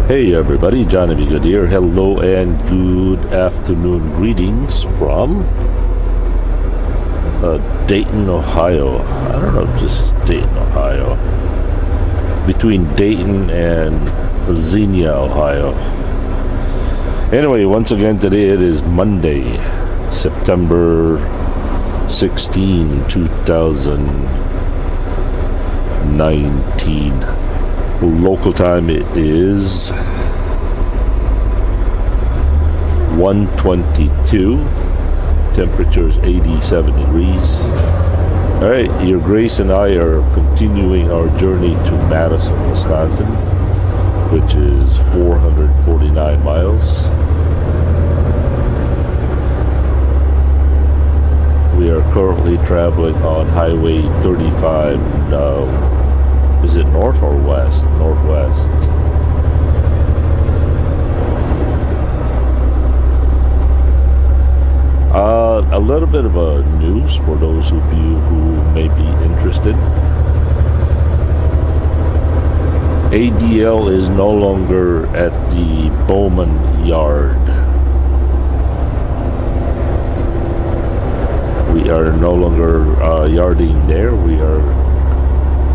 Hey everybody, Johnny B. Good here. Hello and good afternoon. Greetings from Dayton, Ohio. I don't know if this is Dayton, Ohio. Between Dayton and Xenia, Ohio. Anyway, once again, today it is Monday, September 16, 2019. Local time it is 1:22. Temperature is 87 degrees. All right, Your Grace and I are continuing our journey to Madison, Wisconsin, which is 449 miles. We are currently traveling on Highway 35 now. Is it north or west? Northwest. A little bit of a news for those of you who may be interested. ADL is no longer at the Bowman Yard. We are no longer yarding there. We are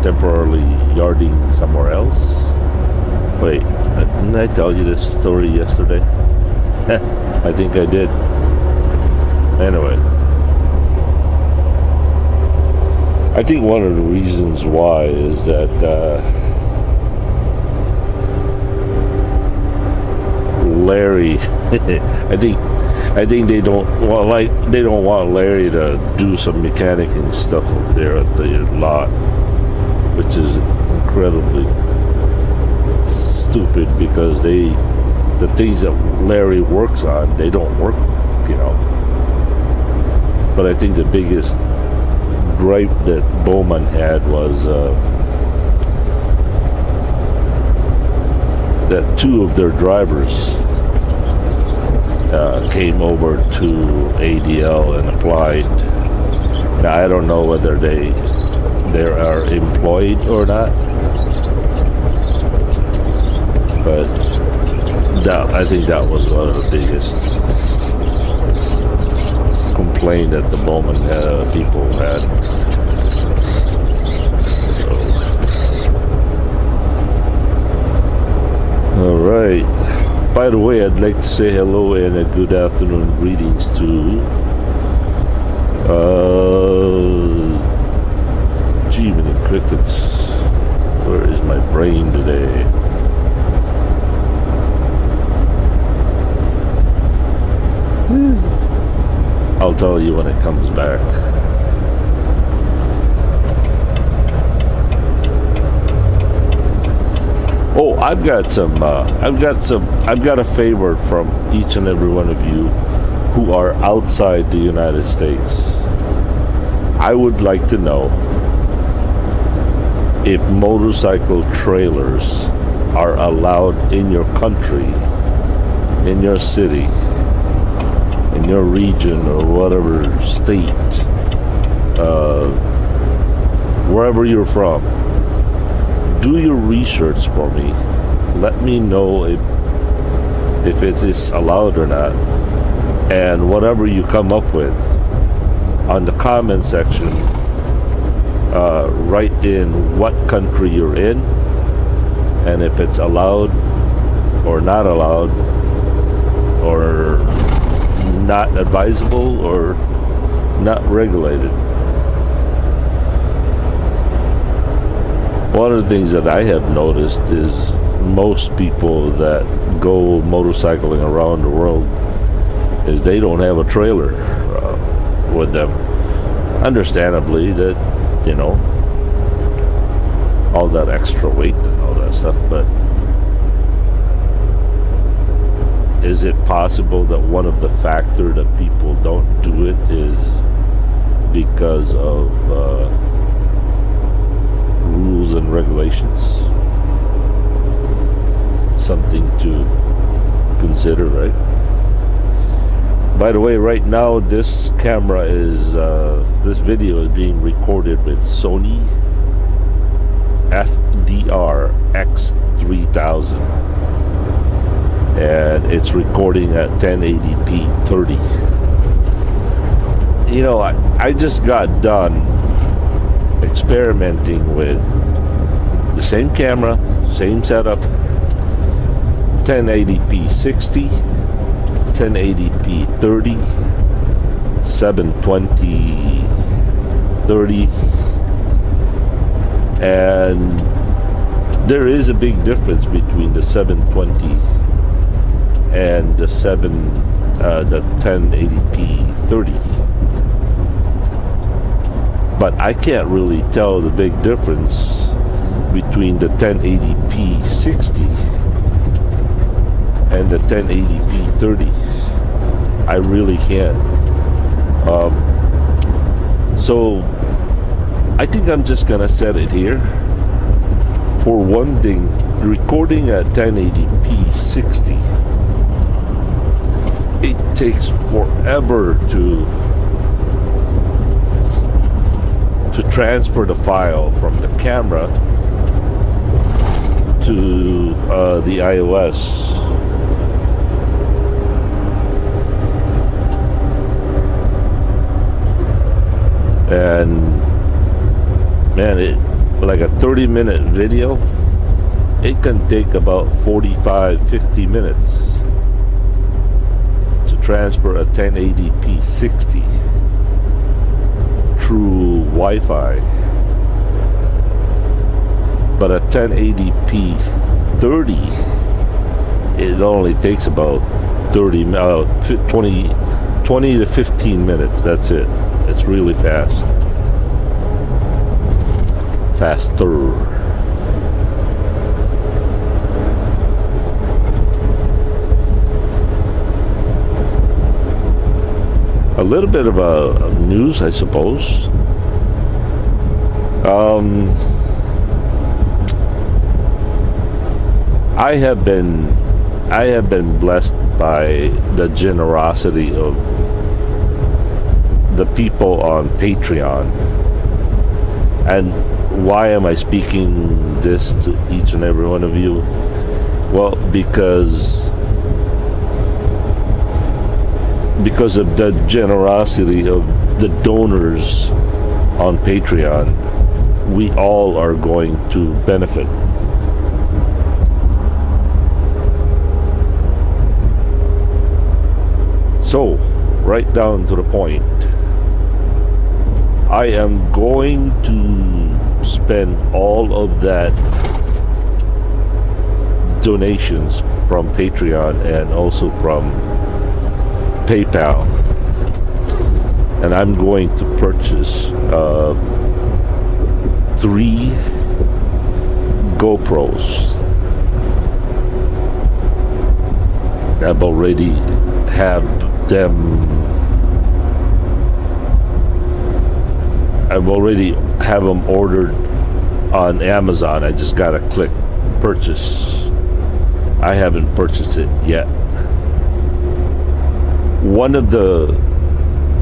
temporarily yarding somewhere else. Wait, didn't I tell you this story yesterday? I think I did. Anyway, I think one of the reasons why is that Larry, I think they don't want Larry to do some mechanicking stuff up there at the lot, which is incredibly stupid because the things that Larry works on, they don't work, But I think the biggest gripe that Bowman had was that two of their drivers came over to ADL and applied. Now I don't know whether they are employed or not, but I think that was one of the biggest complaint at the moment people had. So, all right. By the way, I'd like to say hello and a good afternoon greetings to gee, many crickets. Where is my brain today? I'll tell you when it comes back. Oh, I've got a favor from each and every one of you who are outside the United States. I would like to know if motorcycle trailers are allowed in your country, in your city, in your region or whatever state, wherever you're from. Do your research for me. Let me know if it is allowed or not, and whatever you come up with on the comment section, write in what country you're in and if it's allowed or not allowed or not advisable or not regulated. One of the things that I have noticed is most people that go motorcycling around the world is they don't have a trailer with them. Understandably, that all that extra weight and all that stuff, but is it possible that one of the factors that people don't do it is because of rules and regulations? Something to consider, right? By the way, right now this camera is this video is being recorded with Sony FDR X3000. and it's recording at 1080p 30. You know, I just got done experimenting with the same camera, same setup, 1080p 60, 1080p 30, 720 30, and there is a big difference between the 720 and the 1080p 30. But I can't really tell the big difference between the 1080p 60 and the 1080p 30. I really can't. So I think I'm just gonna set it here. For one thing, recording at 1080p 60, it takes forever to transfer the file from the camera to the iOS. And man, it like a 30-minute video, it can take about 45-50 minutes to transfer a 1080p 60 through Wi-Fi. But a 1080p 30, it only takes about 20 to 15 minutes. That's it. It's really fast. Faster. A little bit of news, I suppose. I have been blessed by the generosity of the people on Patreon. And why am I speaking this to each and every one of you? Well, because of the generosity of the donors on Patreon, we all are going to benefit. So, right down to the point, I am going to spend all of that donations from Patreon and also from PayPal, and I'm going to purchase 3 GoPros. I've already have them ordered on Amazon. I just gotta click purchase. I haven't purchased it yet. One of the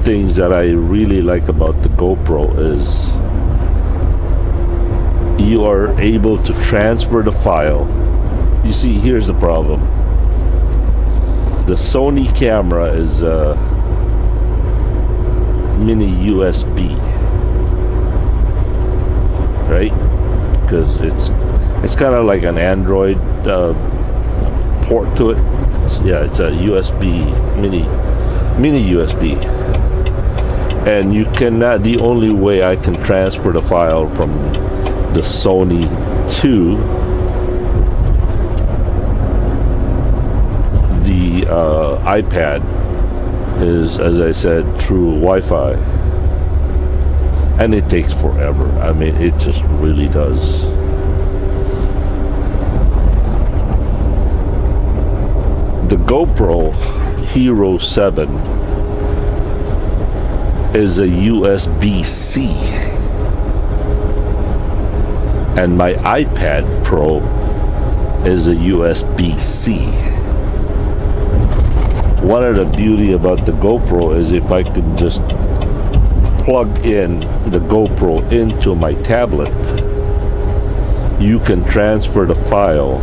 things that I really like about the GoPro is you are able to transfer the file. You see, here's the problem. The Sony camera is a mini USB, right? Because it's kind of like an Android port to it. It's a USB mini USB, and you cannot. The only way I can transfer the file from the Sony to the iPad is, as I said, through Wi-Fi, and it takes forever. I mean, it just really does. The GoPro Hero 7 is a USB-C, and my iPad Pro is a USB-C. One of the beauty about the GoPro is if I could just plug in the GoPro into my tablet, you can transfer the file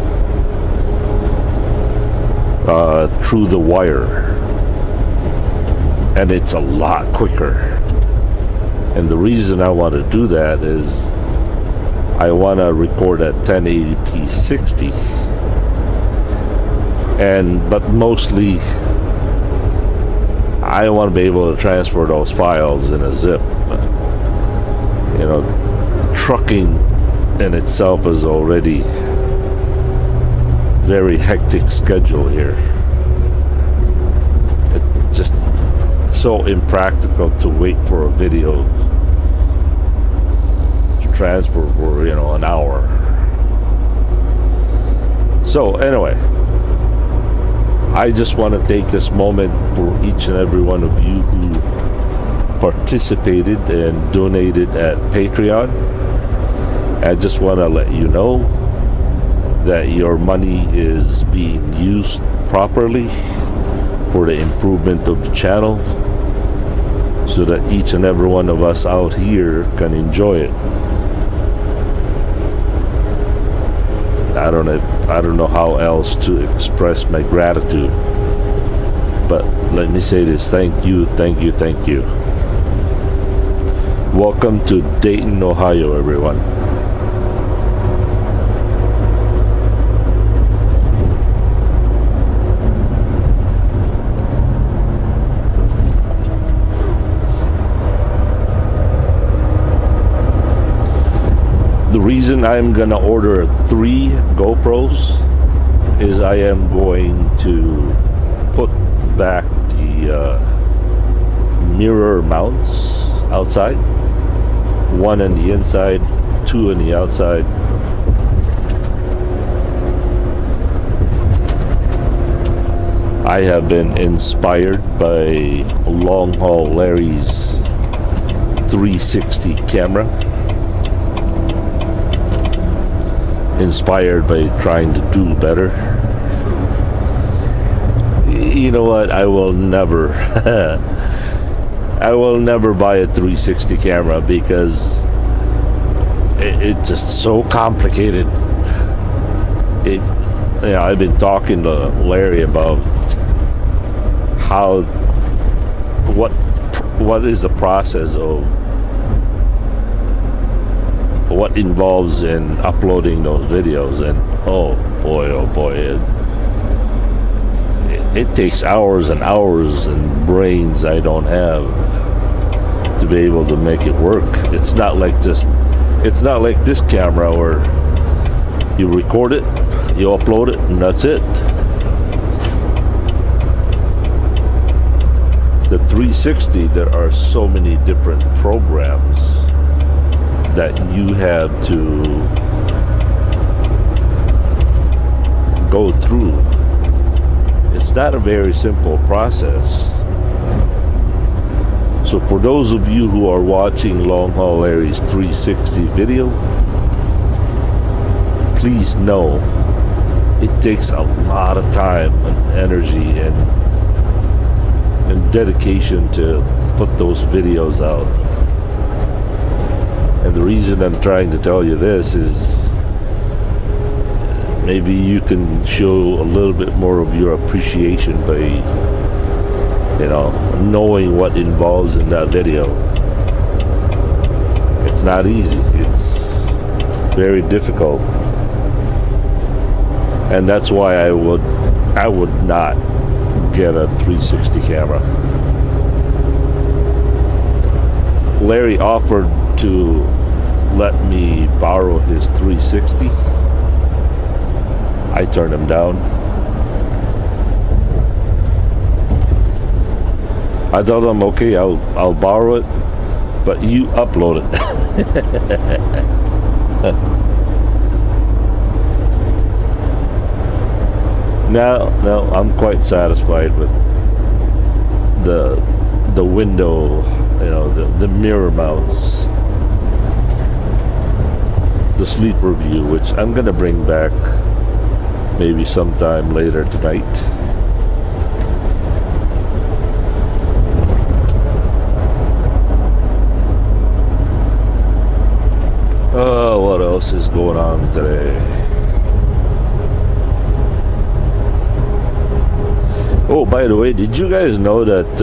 through the wire, and it's a lot quicker. And the reason I want to do that is I want to record at 1080p 60, but mostly I want to be able to transfer those files in a zip. You know, trucking in itself is already very hectic schedule here. It's just so impractical to wait for a video to transfer for, you know, an hour. So anyway, I just want to take this moment for each and every one of you who participated and donated at Patreon. I just want to let you know that your money is being used properly for the improvement of the channel, so that each and every one of us out here can enjoy it. I don't know how else to express my gratitude, but let me say this: thank you, thank you, thank you. Welcome to Dayton, Ohio, everyone. The reason I'm gonna order 3 GoPros is I am going to put back the mirror mounts outside, 1 on the inside, 2 on the outside. I have been inspired by Long Haul Larry's 360 camera. Inspired by trying to do better. You know what? I will never buy a 360 camera because it's just so complicated. I've been talking to Larry about what is the process of what involves in uploading those videos, and oh boy, it takes hours and hours and brains I don't have to be able to make it work. It's not like this camera where you record it, you upload it, and that's it. The 360, there are so many different programs that you have to go through. It's not a very simple process. So for those of you who are watching Long Haul Larry's 360 video, please know it takes a lot of time and energy and dedication to put those videos out. And the reason I'm trying to tell you this is maybe you can show a little bit more of your appreciation by, you know, knowing what involves in that video. It's not easy. It's very difficult. And that's why I would not get a 360 camera. Larry offered to let me borrow his 360. I turned him down. I told him, okay, I'll borrow it, but you upload it. No, I'm quite satisfied with the window, you know, the mirror mounts, the sleeper view, which I'm gonna bring back maybe sometime later tonight. Oh, what else is going on today? Oh, by the way, did you guys know that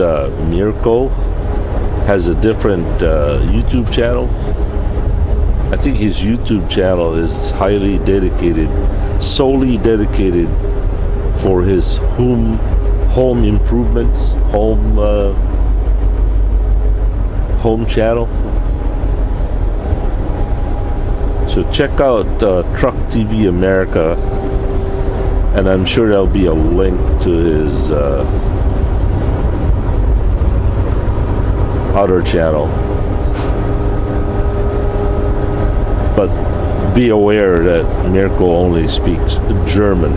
Mirko has a different YouTube channel? I think his YouTube channel is highly dedicated, solely dedicated for his home improvements, home channel. So check out Truck TV America, and I'm sure there'll be a link to his other channel. But be aware that Mirko only speaks German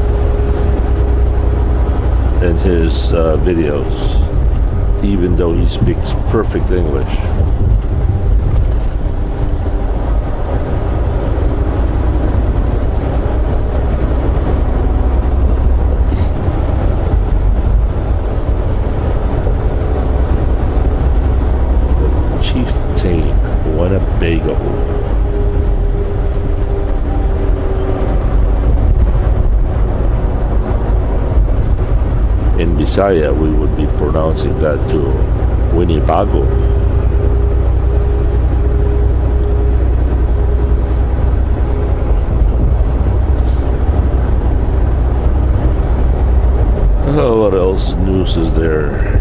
in his videos, even though he speaks perfect English. Chieftain Winnebago. In Bisaya, we would be pronouncing that to Winnebago. Oh, what else news is there?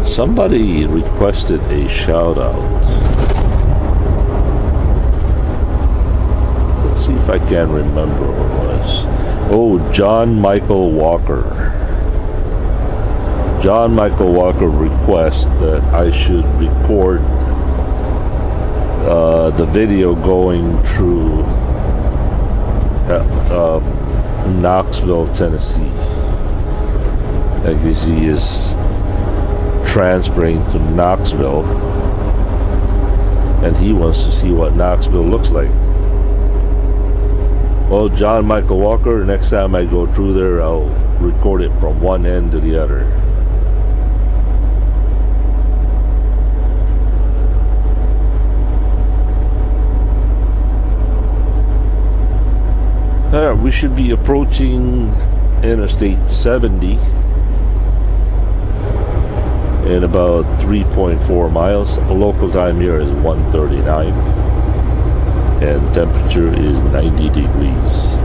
Somebody requested a shout out. See if I can remember what it was. Oh, John Michael Walker. John Michael Walker requests that I should record the video going through Knoxville, Tennessee. I guess he is transferring to Knoxville, and he wants to see what Knoxville looks like. Well, John Michael Walker, next time I go through there, I'll record it from one end to the other. We should be approaching Interstate 70 in about 3.4 miles. The local time here is 1:39. And temperature is 90 degrees.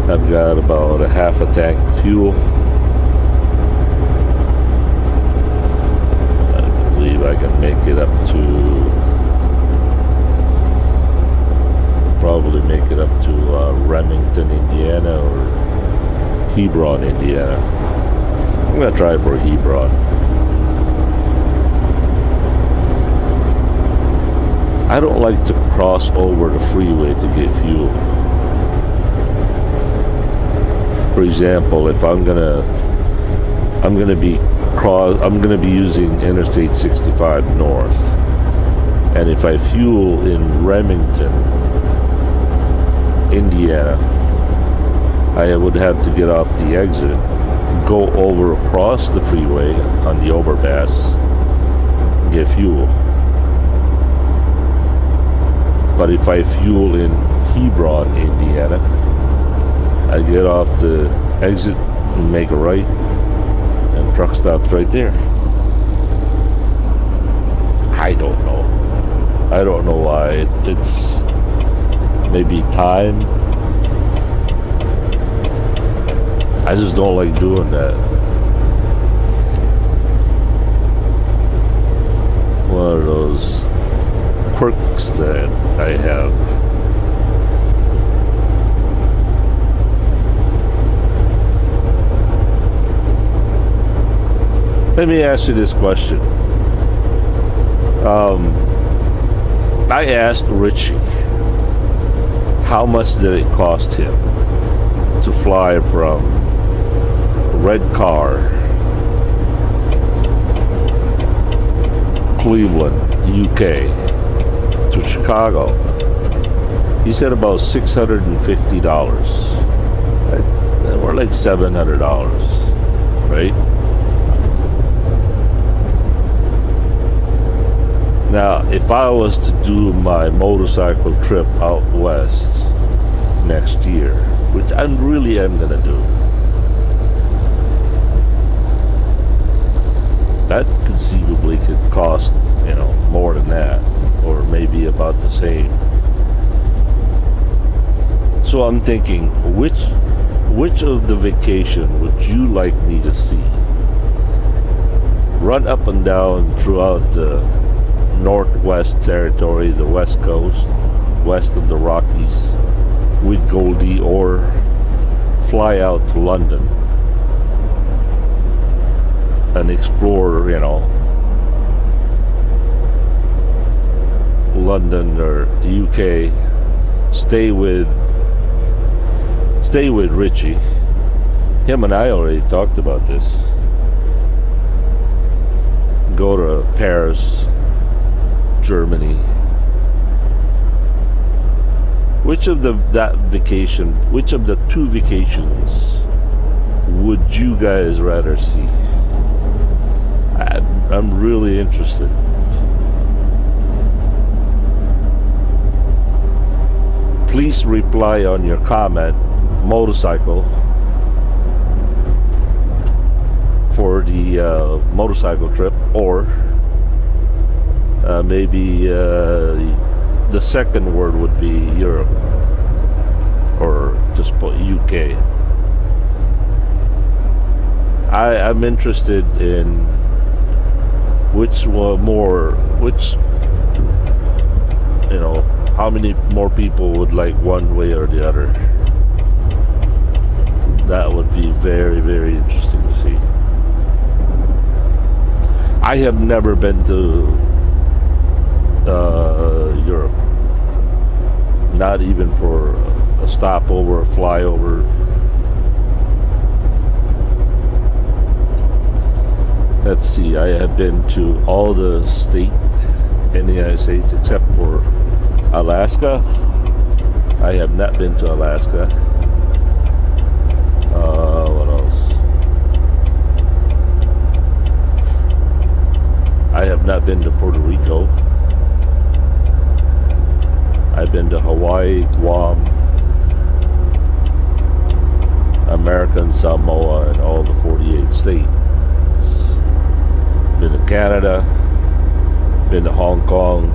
I've got about a half a tank of fuel. I believe I can make it up to, probably make it up to Remington, Indiana, or Hebron, Indiana. I'm gonna try for Hebron. I don't like to cross over the freeway to get fuel. For example, if I'm gonna be using Interstate 65 north, and if I fuel in Remington, Indiana, I would have to get off the exit, go over across the freeway on the overpass, get fuel. But if I fuel in Hebron, Indiana, I get off the exit and make a right, and truck stops right there. I don't know. I don't know why. It's maybe time. I just don't like doing that. One of those quirks that I have. Let me ask you this question. I asked Richie how much did it cost him to fly from Redcar, Cleveland, UK to Chicago. He said about $650. We're like $700, right? Now, if I was to do my motorcycle trip out west next year, which I really am gonna do, that conceivably could cost, more than that, or maybe about the same. So I'm thinking, which of the vacation would you like me to see? Run up and down throughout the Northwest Territory, the West Coast, west of the Rockies, with Goldie, or fly out to London and explore, London or UK. Stay with Richie. Him and I already talked about this. Go to Paris, Germany. Which of the two vacations would you guys rather see? I'm really interested. Please reply on your comment, motorcycle, for the motorcycle trip, or maybe the second word would be Europe, or just put UK. I'm interested in how many more people would like one way or the other. That would be very, very interesting to see. I have never been to Europe, not even for a stopover, a flyover. Let's see, I have been to all the states in the United States except for Alaska. I have not been to Alaska. What else? I have not been to Puerto Rico. I've been to Hawaii, Guam, American Samoa, and all the 48 states. Been to Canada, been to Hong Kong,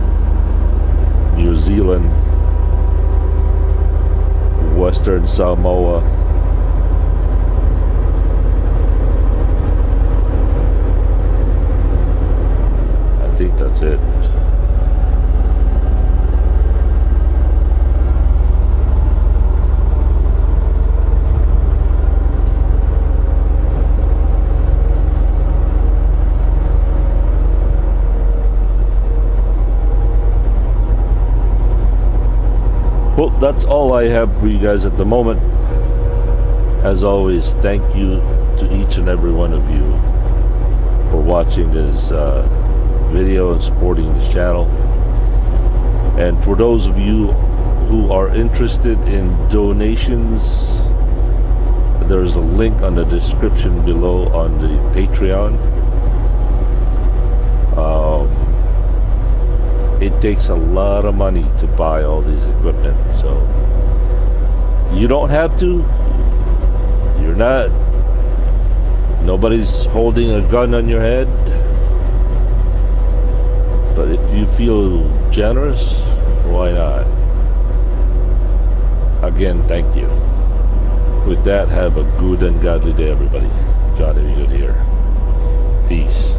New Zealand, Western Samoa, I think that's it. Well, that's all I have for you guys at the moment. As always, thank you to each and every one of you for watching this video and supporting this channel. And for those of you who are interested in donations, there's a link on the description below on the Patreon. It takes a lot of money to buy all this equipment, so you don't have to. Nobody's holding a gun on your head. But if you feel generous, why not? Again, thank you. With that, have a good and godly day, everybody. Johnny Good here. Peace.